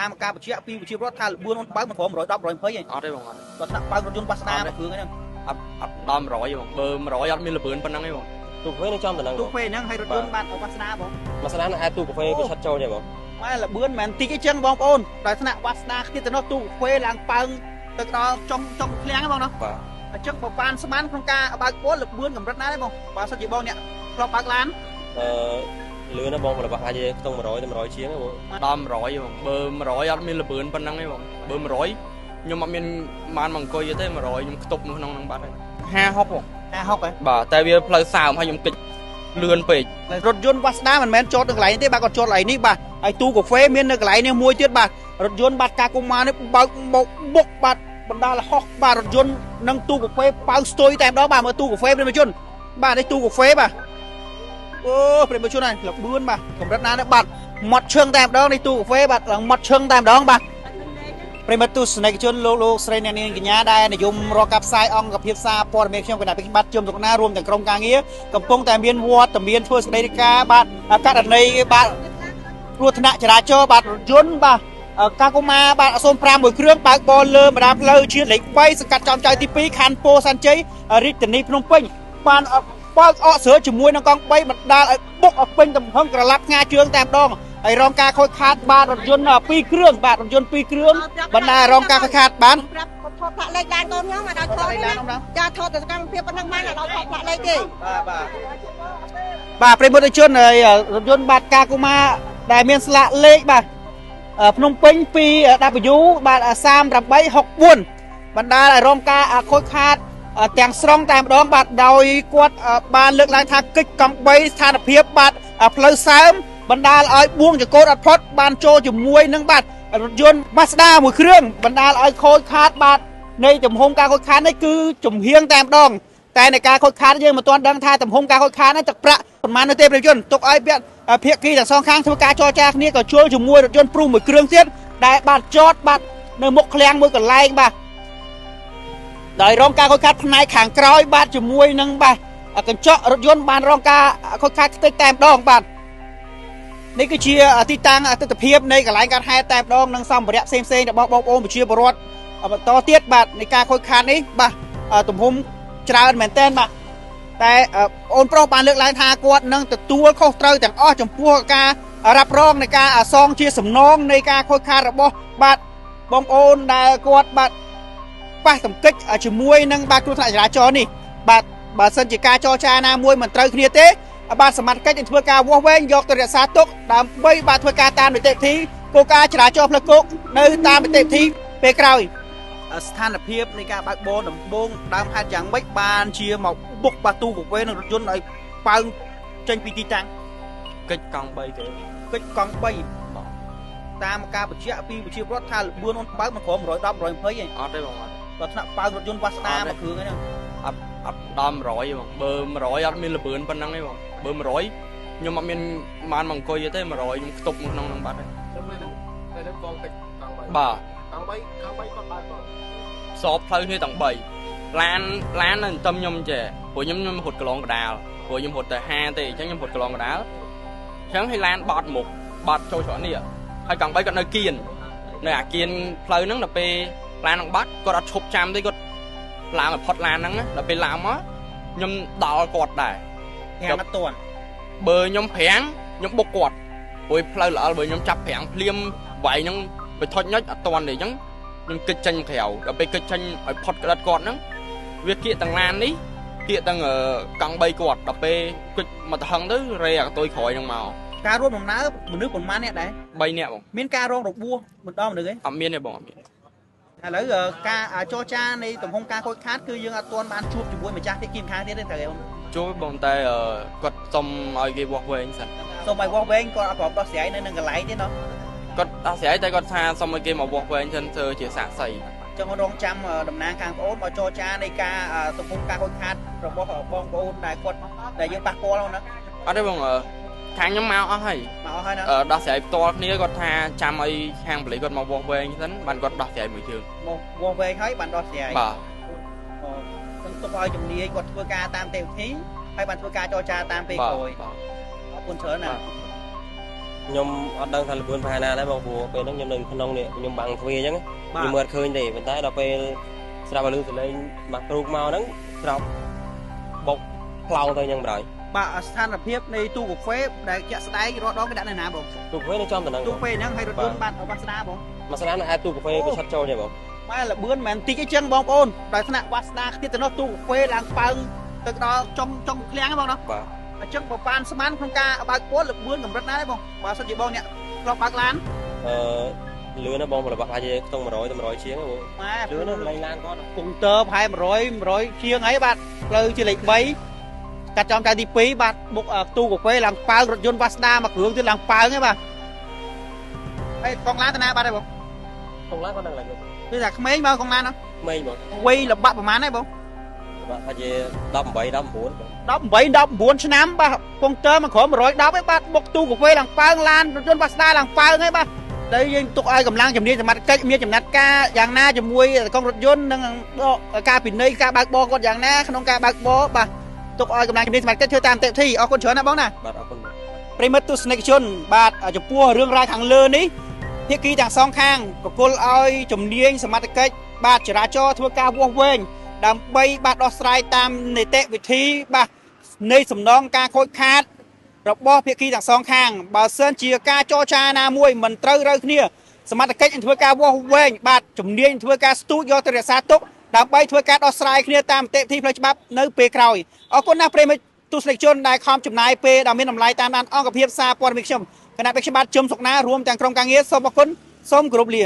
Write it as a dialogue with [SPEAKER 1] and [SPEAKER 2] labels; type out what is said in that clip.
[SPEAKER 1] តាមការបញ្ជាក់ពីវិជារដ្ឋថាលបឿនអូនបើកមិនព្រម110 120ឯងអត់ទេបងគាត់ថាបើករថយន្តវាសនាមកគ្រឿងហ្នឹងអត់ដល់100បងបើ100អត់មានលបឿនប៉ុណ្ណឹងទេបងទូកាហ្វេនៅចំតំណឹងទូកាហ្វេហ្នឹងឲ្យរថយន្តបានវាសនាបងវាសនានៅឯទូកាហ្វេវាឆាត់ចូលទេបងម៉ែលបឿនមិនតិចអីចឹងបងប្អូនដោយថ្នាក់វាសនាគ្នាទៅនោះទូកាហ្វេឡើងប៉ើងទៅដល់ចុងឃ្លាំងហ្នឹងបងណាបាទអញ្ចឹងបើបានស្មានក្នុងការបើកពលលបឿនកម្រិតណាទេបងបើសិនជាបងអ្នកធ្លាប់បើកឡានលឿនណាបងរបស់អាចខ្ទង់100ទៅ100ជាងបងដល់100បងបើ100អត់មានលបឿនប៉ុណ្ណឹងទេបងបើ100ខ្ញុំអត់មានបានមកអង្គុយទេ100ខ្ញុំខ្ទប់នៅក្នុងហ្នឹងបាត់ហើយ50 បង50ហ៎បាទតែវាផ្លូវសើមហើយខ្ញុំគិតលឿនពេករថយន្តវាសនាមិនមែនចតនៅកន្លែងទេបាទគាត់ចតកន្លែងនេះបាទហើយទូកាហ្វេមាននៅកន្លែងនេះមួយទៀតបាទរថយន្តបាត់ការកុមារនេះបើកមកបុកបាទបណ្ដាលហោះបាទរថយន្តនិងទូកាហ្វេប៉ៅស្ទុយតែម្ដងបាទមើលទូកាហ្វេប្រិមជនបាទនេះទូកាហ្វេបាទអូប្រិមជនហើយលបឿនបាទកម្រិតណានេះបាទមាត់ឈឹងតែម្ដងនេះទូកាហ្វេបាទឡើងមាត់ឈឹងតែម្ដងបាទប្រិមត្តទស្សនិកជនលោកស្រីអ្នកនាងកញ្ញាដែលនិយមរកការផ្សាយអង្គភាពសារព័ត៌មានខ្ញុំកណ្ដាលពេញបាត់ជុំសុកណារួមទាំងក្រុមការងារកំពុងតែមានវត្តមានធ្វើសេចក្តីរាយការណ៍បាទករណីបាទគ្រោះថ្នាក់ចរាចរណ៍បាទរថយន្តបាទការកុមារបាទ05មួយគ្រឿងបើកបរលើបណ្ដាផ្លូវជាតិលេខ3សង្កាត់ចំចៅទី2ខណ្ឌពោធិ៍សែនជ័យរាជធានីភ្នំពេញបានបើកអកស្រើជាមួយនឹងកង់3បណ្ដាលឲ្យបុកឲ្យពេញទំហំក្រឡាប់ផ្ងាជើងតែម្ដងហើយរងការខូចខាតបាទរថយន្ត2គ្រឿងបាទរថយន្ត2គ្រឿងបណ្ដារងការខូចខាតបានថតផ្លាកលេខឡានកូនខ្ញុំមកដល់ថតចាថតទៅសកម្មភាពប៉ុណ្ណឹងបានដល់ថតផ្លាកលេខទេបាទប្រិមត្តជនហើយរថយន្តបាទការកុមារដែលមានស្លាកលេខបាទភ្នំពេញ 2W បាទ3864បណ្ដាលឲ្យរងការខូចខាតទាំងស្រុងតែម្ដងបាទដោយគាត់បានលើកឡើងថាកិច្ចកង់3ស្ថានភាពបាទផ្លូវសើមបណ្ដាលឲ្យបួងចង្កូតអត់ផុតបានចូលជាមួយនឹងបាទរថយន្ត Mazda មួយគ្រឿងបណ្ដាលឲ្យខូចខាតបាទនៃទំហំការខូចខាតនេះគឺចំហៀងតែម្ដងតែในការខូចខាតយើងមិនទាន់ដឹងថាទំហំការខូចខាតនេះទឹកប្រាក់ប្រមាណនៅទេប្រជាជនទុកឲ្យភាគីទាំងសងខាងធ្វើការចរចាគ្នាក៏ជួលជាមួយរថយន្តព្រុសមួយគ្រឿងទៀតដែលបាទចតបាទនៅមុខឃ្លាំងមួយកន្លែងបាទដោយរងការខូចខាតផ្នែកខាងក្រោយបាទជាមួយនឹងបាទកញ្ចក់រថយន្តបានរងការខូចខាតខ្ទេចតែម្ដងបាទនេះគឺជាទីតាំងទិដ្ឋភាពនៃកន្លែងកាត់ហេតុតែម្ដងនិងសម្ភារៈផ្សេងៗរបស់បងប្អូនប្រជាពលរដ្ឋបន្តទៀតបាទនៃការខូចខាតនេះបាទទំហំច្រើនមែនទែនបាទតែអូនប្រុសបានលើកឡើងថាគាត់នឹងទទួលខុសត្រូវទាំងអស់ចំពោះការរ៉ាប់រងនៃការសងជាសំណងនៃការខូចខាតរបស់បាទបងប្អូនដែលគាត់បាទប៉ះទង្គិចជាមួយនឹងបាទគ្រោះថ្នាក់ចរាចរណ៍នេះបាទបើសិនជាការចរចាណាមួយមិនត្រូវគ្នាទេបាទសមត្ថកិច្ចនឹងធ្វើការវាស់វែងយកទៅរក្សាទុកដើម្បីបាទធ្វើការតាមនីតិវិធីគោលការណ៍ចរាចរណ៍ផ្លូវគោកនៅតាមនីតិវិធីពេលក្រោយស្ថានភាពនៃការបើកបរដំបូងដើមហេតុយ៉ាងម៉េចបានជាមកបុកបាទូកាហ្វេនឹងរថយន្តឲ្យប៉ើងចេញពីទីតាំងកិច្ចកង់3គេកិច្ចកង់3តាមការបញ្ជាក់ពីវិជារដ្ឋថាលបឿនអូនបើកមិនព្រម110 120ឯងអត់ទេបងគាត់ថ្នាក់ប៉ើងរថយន្តវាសនាមកគ្រឿងហ្នឹងអត់ដល់100បងបើ100អត់មានលបឿនប៉ុណ្ណឹងទេបងបើ100ខ្ញុំអត់មានបានមកអង្គុយទេ100ខ្ញុំខ្ទប់នៅក្នុងហ្នឹងបាត់ហើយតែទៅកងកិច្ចកង់3បាទកង់3គាត់បើកសອບផ្លូវគ្នាទាំង3ឡាននៅអន្ទឹមខ្ញុំចេះព្រោះខ្ញុំរត់កន្លងកដាលព្រោះខ្ញុំរត់តែ50ទេអញ្ចឹងខ្ញុំរត់កន្លងកដាលអញ្ចឹងឲ្យឡានបត់មុខបត់ចូលច្រកនេះហើយកង់3គាត់នៅគៀននៅអាគៀនផ្លូវហ្នឹងដល់ពេលឡាននឹងបាត់គាត់អត់ឈប់ចាំទេគាត់ឡើងឲ្យផុតឡានហ្នឹងដល់ពេលឡើងមកខ្ញុំដល់គាត់ដែរខ្ញុំអត់ទាន់បើខ្ញុំប្រាំងខ្ញុំបុកគាត់ព្រោះផ្លូវល្អបើខ្ញុំចាប់ប្រាំងភ្លាមវាយហ្នឹងវាថុចញុចអត់ទាន់ទេអញ្ចឹងខ្ញុំគិតចេញក្រៅដល់ពេលគិតចេញឲ្យផុតក្តិតគាត់ហ្នឹងវាគៀកទាំងឡាននេះគៀកទាំងកង់3គាត់ដល់ពេលគិតមកទៅហឹងទៅរេអាកតុយក្រោយហ្នឹងមកការរួមដំណើរមនុស្សប្រហែលអ្នកដែរ3នាក់បងមានការរងរបួសម្ដងមនុស្សទេអត់មានទេបងអត់មានឥឡូវការចរចានៃទំហំការខូចខាតគឺយើងអត់ទាន់បានជួបជាមួយម្ចាស់ភាគីម្ខាងទៀតទេត្រូវទេជួបបងតែគាត់សុំឲ្យគេវាស់វែងសិនសុំឲ្យវាស់វែងគាត់អត់ប្រកបដោះស្រាយនៅនឹងកន្លែងទេណោះគាត់ដោះស្រាយតែគាត់ថាសុំឲ្យគេមកវាស់វែងសិនធ្វើជាសាក្សីចឹងរងចាំតំណាងខាងបងអូនមកចរចានៃការទំហំការខូចខាតរបស់បងប្អូនដែលគាត់ដែលយើងប៉ះពាល់ហ្នឹងអត់ទេបងខាងខ្ញុំមកអស់ហើយណាដោះស្រាយផ្ទាល់គ្នាគាត់ថាចាំឲ្យខាងប៉ូលីសគាត់មកវាស់វែងសិនបានគាត់ដោះស្រាយមួយជើងមកវាស់វែងហើយបានដោះស្រាយបាទខ្ញុំទុកឲ្យជំនាញគាត់ធ្វើការតាមទេវធីហើយបានធ្វើការចរចាតាមពេលក្រោយអរគុណច្រើនណា
[SPEAKER 2] nhom ở đang thành vườn phai na đấy bông phù về nó nhom đừng nông nè nhom bằng thuê chứ nhom mượt khơi để mình thấy là về sao mà lương từ lên mặt ruột màu nắng rộng bột lâu thôi nhưng rồi
[SPEAKER 1] បាទស្ថានភាពនៃទូកាហ្វេដែលជាក់ស្ដែងរត់ដងគេដាក់នៅណាបង
[SPEAKER 2] ទូកាហ្វេនៅចំតំណឹង
[SPEAKER 1] ទូកាហ្វេហ្នឹងឲ្យរថយន្តបានវាសនាបង
[SPEAKER 2] មកស្នានៅអាចទូកាហ្វេវាឆាត់ចូលទេបង
[SPEAKER 1] ម៉ែលបឿនមិនតិចអីចឹងបងប្អូនដោយថ្នាក់វាសនាគ្នាទៅនោះទូកាហ្វេឡើងប៉ើងទៅដល់ចុងឃ្លាំងហ្នឹងបងណា
[SPEAKER 2] បាទ
[SPEAKER 1] អញ្ចឹងបើប៉ានស្មានក្នុងការបើកពណ៌លបឿនកម្រិតណាទេបងបើសិនជាបងអ្នកធ្លាប់បើកឡាន
[SPEAKER 2] លឿនណាបងប្រហែលជាខ្ទង់100 100ជាងបង
[SPEAKER 1] ម៉ែ
[SPEAKER 2] លឿនណាលេងឡានគាត់
[SPEAKER 1] កុងទ័រប្រហែល100ជាងអីបាទផ្លូវជាលេខ3កាត់ចំចៅទី2បាទបុកទូកាហ្វេឡើងប៉ើងរថយន្តវាសនាមកគ្រឿងទៀតឡើងប៉ើងឯបាទហើយកងឡានតាណាបាទឯបង
[SPEAKER 2] កងឡានគាត់នឹងឡើង
[SPEAKER 1] គឺថាក្មេងបងកងឡានហ្នឹង
[SPEAKER 2] មេងបង
[SPEAKER 1] វ័យលបាក់ប្រហែលឯបង
[SPEAKER 2] ប្រហែលជា18 19បង
[SPEAKER 1] 18 19ឆ្នាំបាទកុងទ័រមកក្រោម110ឯបាទបុកទូកាហ្វេឡើងប៉ើងឡានរថយន្តវាសនាឡើងប៉ើងឯបាទតែយើងទុកឲ្យកម្លាំងជំនាញសមត្ថកិច្ចមានចំណាត់ការយ៉ាងណាជាមួយកងរថយន្តនិងការពិន័យការបើកបរគាត់យ៉ាងណាក្នុងការបើកបរបាទទុកឲ្យកម្លាំងជំនាញសមត្ថកិច្ចធ្វើតាមតេធីអរគុណច្រើនណាបងណា
[SPEAKER 2] បាទអរគុណ
[SPEAKER 1] ប្រិមិត្តទស្សនិកជនបាទចំពោះរឿងរ៉ាវខាងលើនេះភាគីទាំងសងខាងប្រគល់ឲ្យជំនាញសមត្ថកិច្ចបាទចរាចរណ៍ធ្វើការវាស់វែងដើម្បីបាទដោះស្រាយតាមនីតិវិធីបាទនៃសំណងការខូចខាតរបស់ភាគីទាំងសងខាងបើសិនជាការចរចាណាមួយមិនត្រូវរើគ្នាសមត្ថកិច្ចនឹងធ្វើការវាស់វែងបាទជំនាញធ្វើការស្ទូចយកទៅរក្សាទុកដើម្បីធ្វើការដោះស្រាយគ្នាតាមនីតិវិធីផ្លូវច្បាប់នៅពេលក្រោយអរគុណណាស់ប្រិមិត្តទស្សនិកជនដែលខំចំណាយពេលដ៏មានតម្លៃតាមដានអង្គភាពសារព័ត៌មានខ្ញុំគណៈបេក្ខបាទជឹមសុកណារួមទាំងក្រុមការងារសូមអរគុណសូមគោរពលា